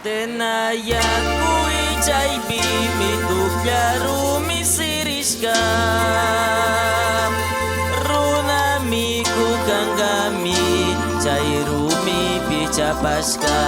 Tenayakuy chaypi mituklaru misirishka Runa miku kangami chayrumi pichapashka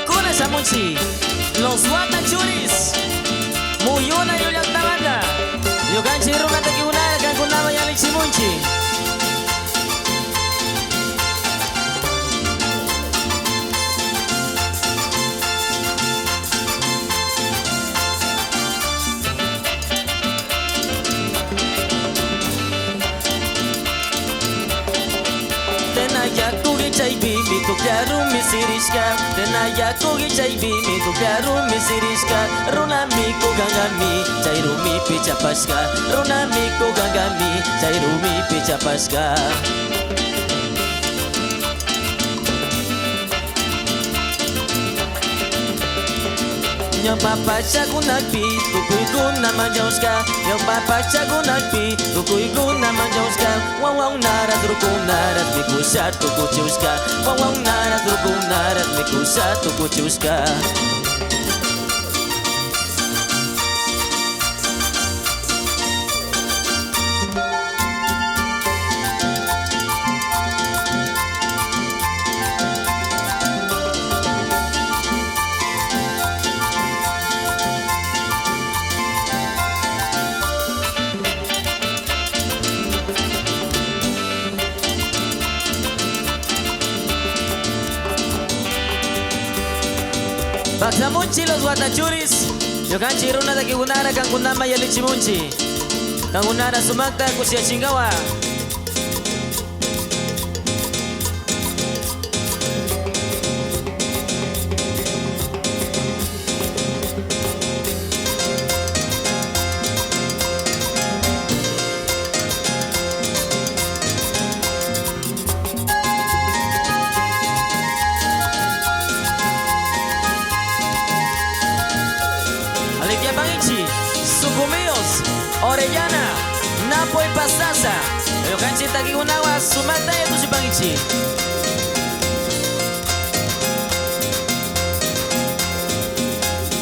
Con esa muchi los Watachuris Muyuna y Ollantavanda Yoganchi Runa Takiunara Kankunama Yaliximunchi Tenayakuy chaypi mituklaru misirishka Tenayakuy chaypi mituklaru misirishka Runa miku gangami chayrumi pichapashka Runa miku gangami chayrumi pichapashka Nyapa pachakunapi tukuykuna manllawshka Nyapa pachakunapi tukuykuna manllawshka Wawan naras rukunaras mikusha tukuchushka Wawan naras rukunaras mikusha tukuchushka Baksamunchi los Watachuris Yoganchi Runa Takiunara Kankunama Yalichimunchi Kankunara Sumakta Kusiachingawa Sucumios, Orellana, Napo y Pastaza Yoganchi Takiunawa Sumakta Yatusipangichi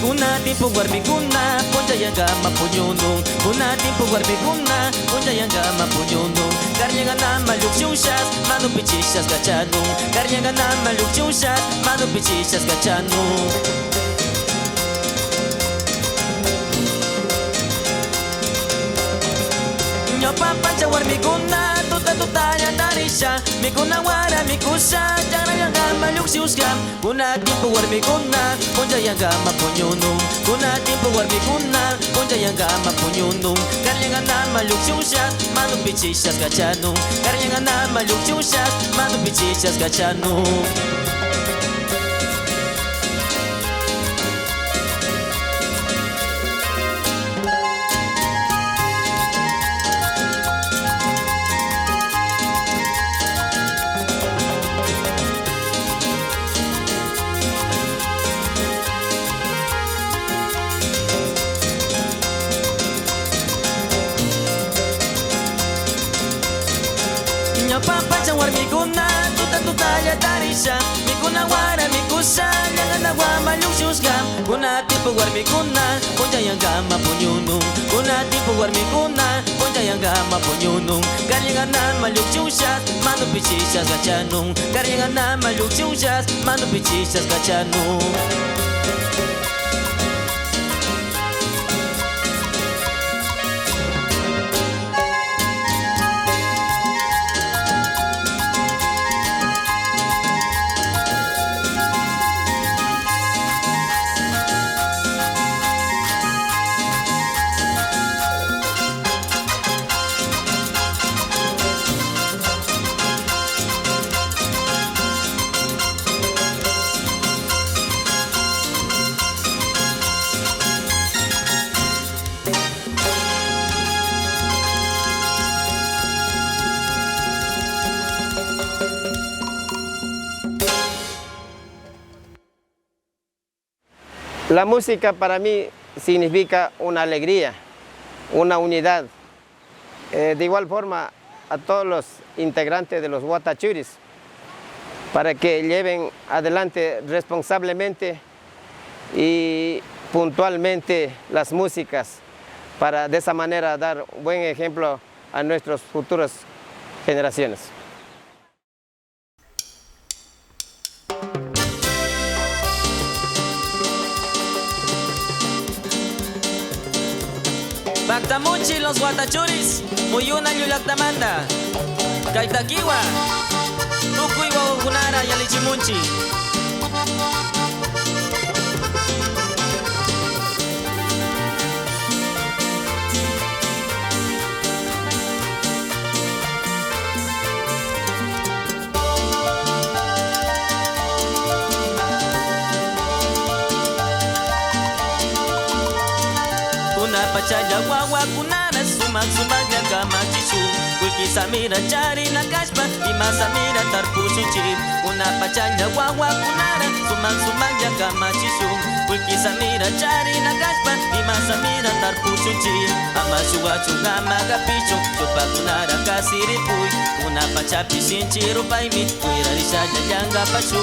Kuna tiempo warmikuna Ponja yangama punyunung Kuna tiempo warmikuna Ponja yangama punyunung Karyangana malukshushas Manu pichishas kachanung Karyangana malukshushas Manu pichishas kachanung Nyopa pancha warmikuna Tuta tutanya tarisha Mikuna wara mikusha Jangan yang malukshushka Kuna tiempo warmikuna Ponja yangama punyunung Kuna tiempo warmikuna Ponja yangama punyunung Karyangana malukshushas Manu pichishas kachanung Karyangana malukshushas Manu pichishas kachanung Papacha warmikuna Tuta tutaya tarisha Mikuna wara mikusha Nyangana wama lukshushka Kuna tiempo warmikuna Ponja yangama punyunung Kuna tiempo warmikuna Ponja yangama punyunung Karyangana malukshushas Manu pichishas kachanung Karyangana malukshushas Manu pichishas kachanung La música para mí significa una alegría, una unidad. De igual forma, a todos los integrantes de los Watachuris, para que lleven adelante responsablemente y puntualmente las músicas, para de esa manera dar buen ejemplo a nuestras futuras generaciones. Bactamuchi, los guatachuris, muyuna yulactamanta, kaitakiwa, tukuiwa ugunara yalichimunchi. Pachaya wawa kunara sumak ya kama chisu Wiki samira chari na kashpa Ima samira tarpusuchi Una pachaya wawa kunara sumak ya kama chisu Wiki samira chari na kashpa Ima samira tarpusuchi Ama shuwa chunga maga pichu Chupa kunara kasiripui Una pachapi sinchi rupaimi Kuira risaya yanga pachu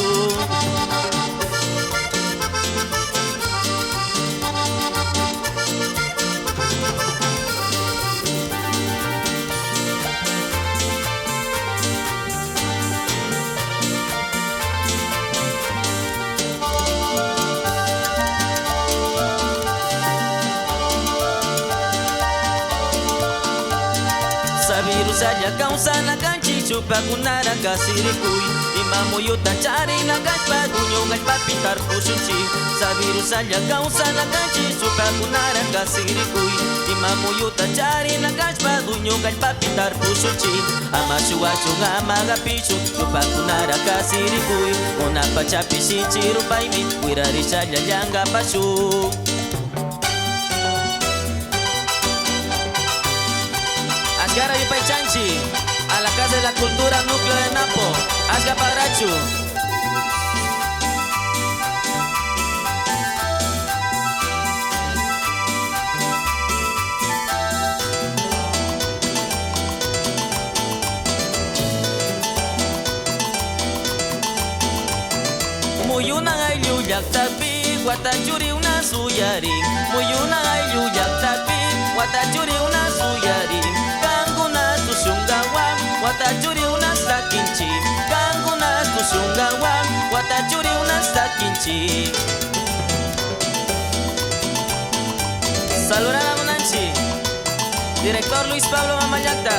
Sabiru saja kausa na kanchi chupa kunara kasirikui Imamu yuta chari na gashpa dunyo gashpa pitar pusunchi Sabiru saja kausa na kanchi chupa kunara kasirikui Imamu yuta chari na gashpa dunyo gashpa pitar pusunchi Ama shuwa chunga maga pichu chupa kunara kasirikui Una pachapi sinchi rupaimi wirari saja yanga pasu Asgara y Paichanchi, a la Casa de la Cultura Núcleo de Napo, Asga Padrachu. Muyuna ayllu llaqtapi, watachuri una suyarin. Muyuna ayllu llaqtapi, watachuri una suyarin. Watachuri una sakinchi Kanguna tusungawa Watachuri una sakinchi Saludar a Monanchi Director Luis Pablo Mamayacta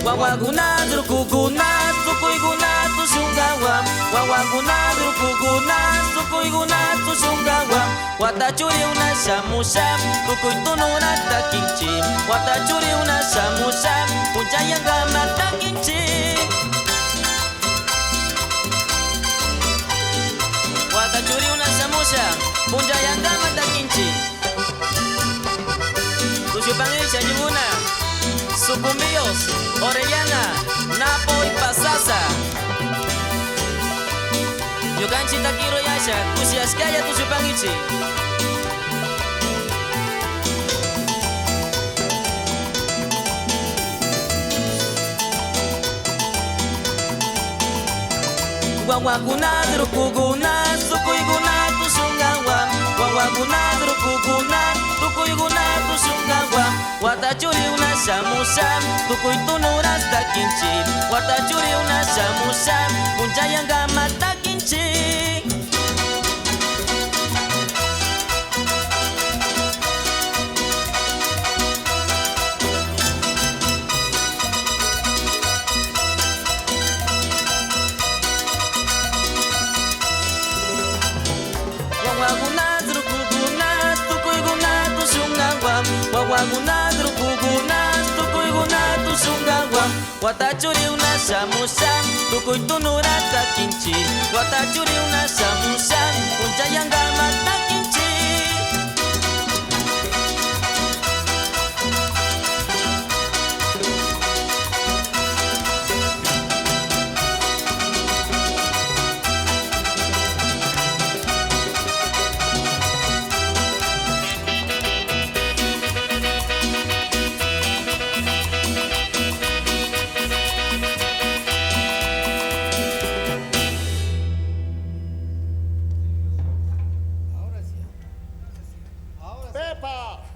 Wawaguna drukuguna Tukuiguna tusungawa Wawaguna drukuguna Tukuiguna tusungawa Watachuri una shamusha Tukuitununa takinchi Watachuri una shamusha Punchayanga matakinchi Watachuri una shamusha Punchayanga matakinchi Tuchupangisha yibuna Sucumbíos, Orellana, Napo y Pasasa Yukanchi Takiro Yasha, Kushiaskaya Tuchupangichi Wawaguna drukuguna, sukuiguna tusungawa Wawaguna drukuguna, tukuiguna tusungawa Watachuri una shamusha, tukuitunura takinchi Watachuri una shamusha, punchayanga matakinchi Wawaguna drukuguna, tukuiguna tusungawa Wawaguna drukuguna, tukuiguna tusungawa Watachuri una shamusha, tukuitunura takinchi Watachuri una shamusha, punchayanga matakinchi Arepa.